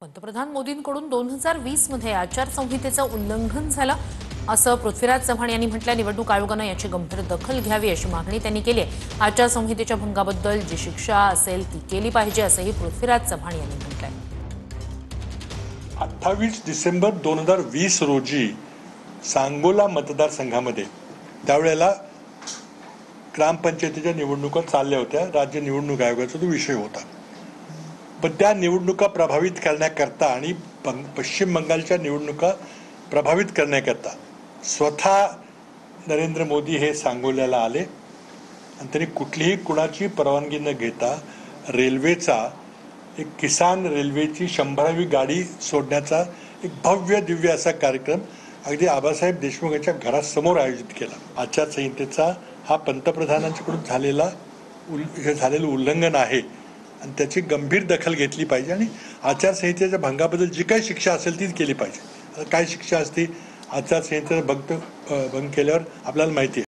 पंतप्रधान मोदींकडून 2020 मध्ये आचारसंहितेचं उल्लंघन झालं असं पृथ्वीराज चव्हाण यांनी म्हटलं. निवडणूक आयोगानं याची गंभीर दखल घ्यावी अशी मागणी त्यांनी केली आहे. आचारसंहितेच्या भंगाबद्दल जी शिक्षा असेल ती केली पाहिजे असंही पृथ्वीराज चव्हाण यांनी म्हटलंय. 28 डिसेंबर 2020 रोजी सांगोला मतदारसंघामध्ये त्यावेळेला ग्रामपंचायतीच्या निवडणुका चालल्या होत्या. राज्य निवडणूक आयोगाचा तो विषय होता. पण त्या निवडणुका प्रभावित करण्याकरता आणि पश्चिम बंगालच्या निवडणुका प्रभावित करण्याकरता स्वतः नरेंद्र मोदी हे सांगोल्याला आले आणि त्यांनी कुठलीही कुणाची परवानगी न घेता रेल्वेचा एक किसान रेल्वेची 100वी गाडी सोडण्याचा एक भव्य दिव्य असा कार्यक्रम अगदी आबासाहेब देशमुख यांच्या घरासमोर आयोजित केला. आचारसंहितेचा हा पंतप्रधानांकडून झालेलं उल्लंघन आहे आणि त्याची गंभीर दखल घेतली पाहिजे आणि आचारसंहितेच्या भंगाबद्दल जी काही शिक्षा असेल तीच केली पाहिजे. काय शिक्षा असते आचारसंहितेचा भंग केल्यावर आपल्याला माहिती आहे.